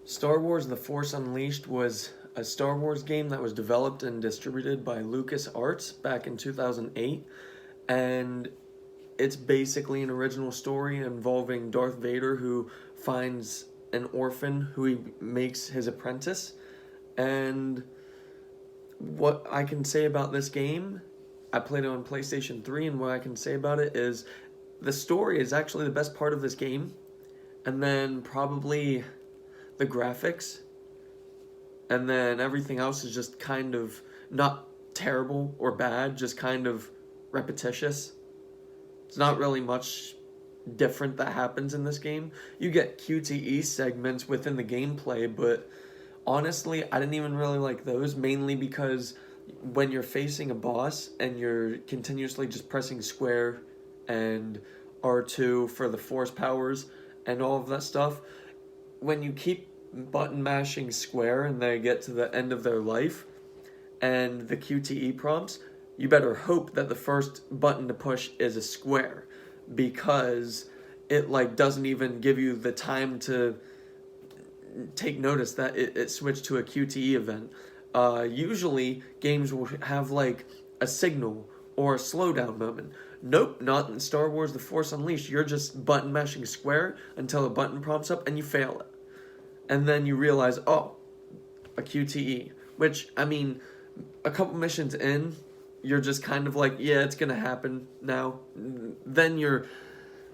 Star Wars The Force Unleashed was a Star Wars game that was developed and distributed by LucasArts back in 2008, and it's basically an original story involving Darth Vader who finds an orphan who he makes his apprentice. And what I can say about this game, I played it on PlayStation 3, and what I can say about it is the story is actually the best part of this game, and then probably the graphics, and then everything else is just kind of not terrible or bad, just kind of repetitious. It's not really much different that happens in this game. You get QTE segments within the gameplay, but honestly, I didn't even really like those, mainly because when you're facing a boss and you're continuously just pressing square and R2 for the force powers and all of that stuff, when you keep button mashing square and they get to the end of their life and the QTE prompts, you better hope that the first button to push is a square, because it like doesn't even give you the time to take notice that it switched to a QTE event. Usually games will have like a signal or a slowdown moment. Nope, not in Star Wars The Force Unleashed. You're just button mashing square until a button prompts up and you fail it. And then you realize, oh, a QTE. Which, I mean, a couple missions in, you're just kind of like, yeah, it's gonna happen now. Then you're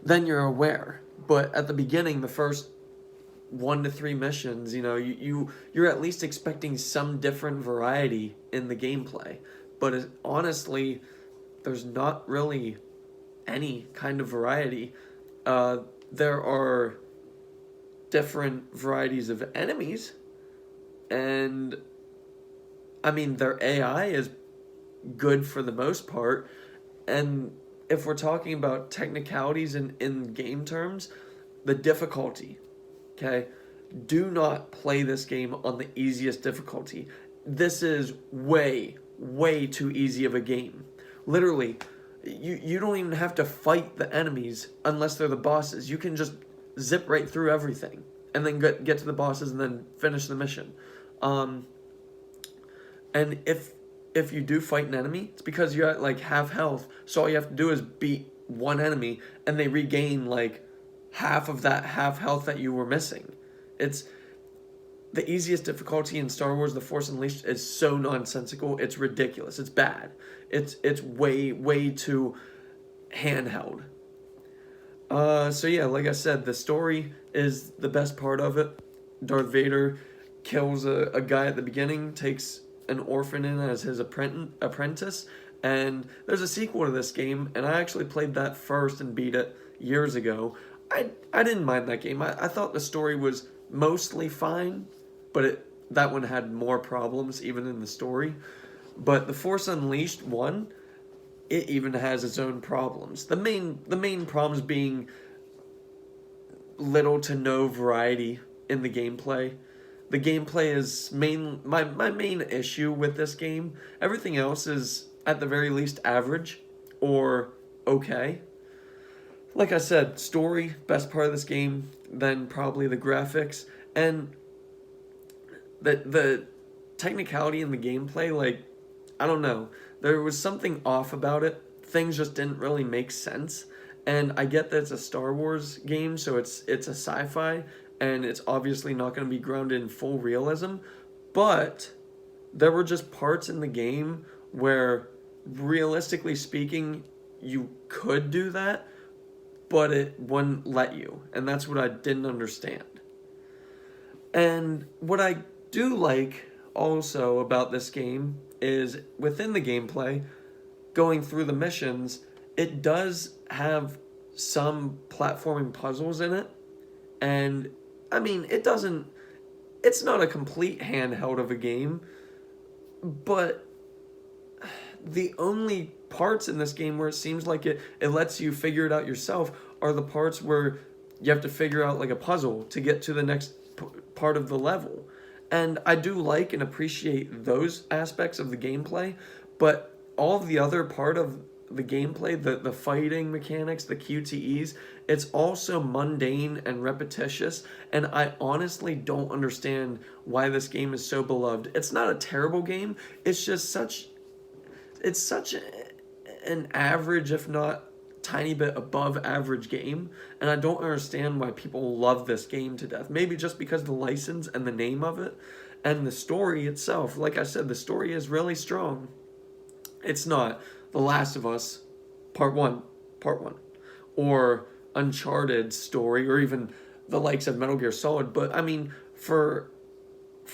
aware. But at the beginning, the first 1 to 3 missions, you're at least expecting some different variety in the gameplay. But honestly, there's not really any kind of variety. There are different varieties of enemies, and I mean, their AI is good for the most part. And if we're talking about technicalities in game terms, the difficulty, okay? Do not play this game on the easiest difficulty. This is way, way too easy of a game. Literally, you don't even have to fight the enemies unless they're the bosses. You can just zip right through everything and then get to the bosses and then finish the mission. And if you do fight an enemy, it's because you're at like half health, so all you have to do is beat one enemy and they regain like half of that half health that you were missing. It's the easiest difficulty in Star Wars The Force Unleashed is so nonsensical, it's ridiculous, it's bad. It's way too handheld. So yeah, like I said, the story is the best part of it. Darth Vader kills a guy at the beginning, takes an orphan in as his apprentice, and there's a sequel to this game, and I actually played that first and beat it years ago. I didn't mind that game. I thought the story was mostly fine, but that one had more problems even in the story. But The Force Unleashed 1, it even has its own problems. The main problems being little to no variety in the gameplay. The gameplay is my main issue with this game. Everything else is at the very least average or okay. Like I said, story, best part of this game, then probably the graphics, and the technicality in the gameplay, like, I don't know. There was something off about it. Things just didn't really make sense. And I get that it's a Star Wars game, so it's a sci-fi, and it's obviously not going to be grounded in full realism, but there were just parts in the game where, realistically speaking, you could do that, but it wouldn't let you, and that's what I didn't understand. And what I do like also about this game is within the gameplay, going through the missions, it does have some platforming puzzles in it, and I mean, it's not a complete handheld of a game, but the only parts in this game where it seems like it lets you figure it out yourself are the parts where you have to figure out like a puzzle to get to the next part of the level. And I do like and appreciate those aspects of the gameplay, but all of the other part of the gameplay, the fighting mechanics, the QTEs, it's all so mundane and repetitious, and I honestly don't understand why this game is so beloved. It's not a terrible game, it's just such an average, if not tiny bit above average game, and I don't understand why people love this game to death. Maybe just because of the license and the name of it, and the story itself. Like I said, the story is really strong. It's not The Last of Us Part 1, or Uncharted story, or even the likes of Metal Gear Solid. But I mean, for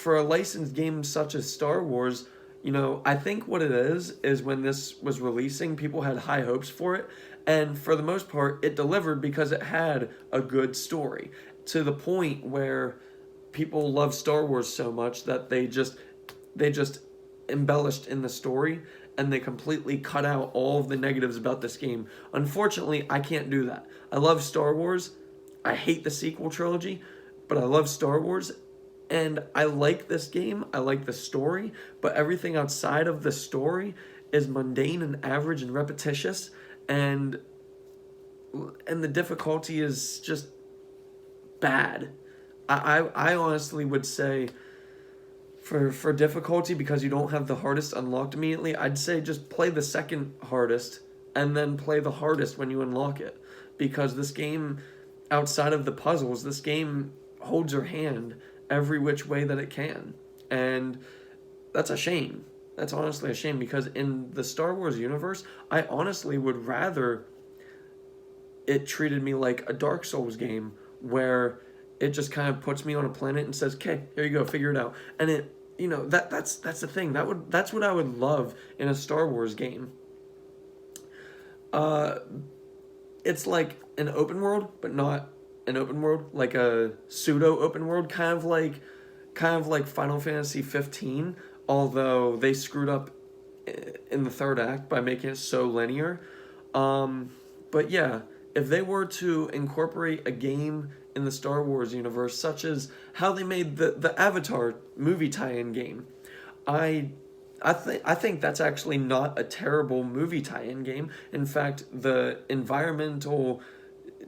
a licensed game such as Star Wars, I think what it is when this was releasing, people had high hopes for it, and for the most part, it delivered because it had a good story, to the point where people love Star Wars so much that they just embellished in the story, and they completely cut out all of the negatives about this game. Unfortunately, I can't do that. I love Star Wars. I hate the sequel trilogy, but I love Star Wars, and I like this game. I like the story, but everything outside of the story is mundane and average and repetitious, and the difficulty is just bad. I honestly would say, for difficulty, because you don't have the hardest unlocked immediately, I'd say just play the second hardest and then play the hardest when you unlock it. Because this game, outside of the puzzles, this game holds your hand every which way that it can. And that's a shame. That's honestly a shame, because in the Star Wars universe, I honestly would rather it treated me like a Dark Souls game, where it just kind of puts me on a planet and says, "Okay, here you go, figure it out." And it, that's the thing. That's what I would love in a Star Wars game. It's like an open world, but not an open world, like a pseudo open world, kind of like Final Fantasy 15, although they screwed up in the third act by making it so linear. But yeah, if they were to incorporate a game in the Star Wars universe, such as how they made the Avatar movie tie-in game, I think that's actually not a terrible movie tie-in game. In fact, the environmental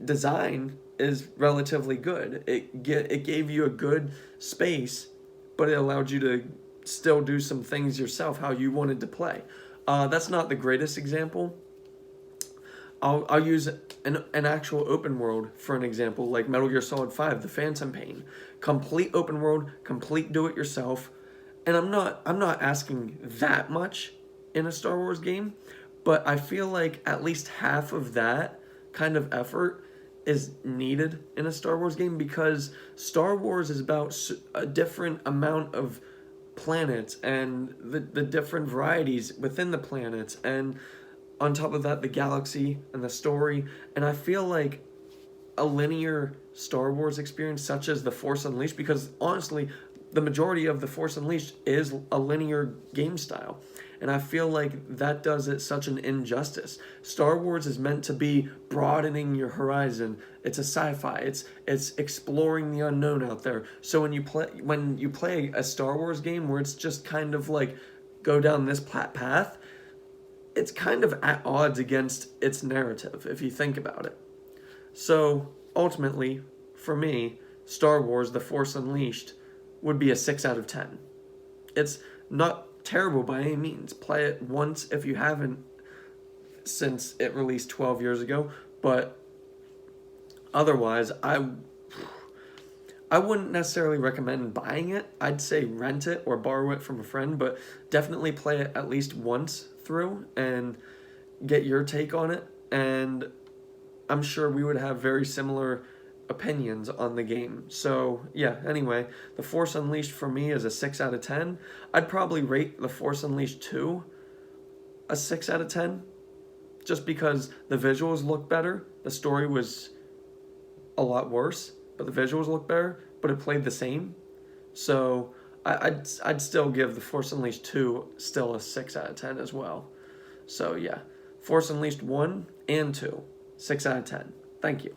design is relatively good. It gave you a good space, but it allowed you to still do some things yourself how you wanted to play. That's not the greatest example. I'll use an actual open world for an example, like Metal Gear Solid 5, The Phantom Pain. Complete open world, complete do-it-yourself. And I'm not asking that much in a Star Wars game, but I feel like at least half of that kind of effort is needed in a Star Wars game, because Star Wars is about a different amount of planets and the different varieties within the planets, and on top of that, the galaxy and the story. And I feel like a linear Star Wars experience, such as The Force Unleashed, because honestly, the majority of The Force Unleashed is a linear game style, and I feel like that does it such an injustice. Star Wars is meant to be broadening your horizon. It's a sci-fi. It's exploring the unknown out there. So when you play a Star Wars game where it's just kind of like go down this path, it's kind of at odds against its narrative, if you think about it. So ultimately, for me, Star Wars: The Force Unleashed would be a 6 out of 10. It's not terrible by any means. Play it once if you haven't, since it released 12 years ago. But otherwise, I wouldn't necessarily recommend buying it. I'd say rent it or borrow it from a friend, but definitely play it at least once through and get your take on it. And I'm sure we would have very similar opinions on the game. So yeah, anyway, The Force Unleashed for me is a 6 out of 10. I'd probably rate The Force Unleashed 2 a 6 out of 10, just because the visuals look better. The story was a lot worse, but the visuals look better, but it played the same. So I'd still give The Force Unleashed 2 still a 6 out of 10 as well. So yeah, Force Unleashed 1 and 2, 6 out of 10. Thank you.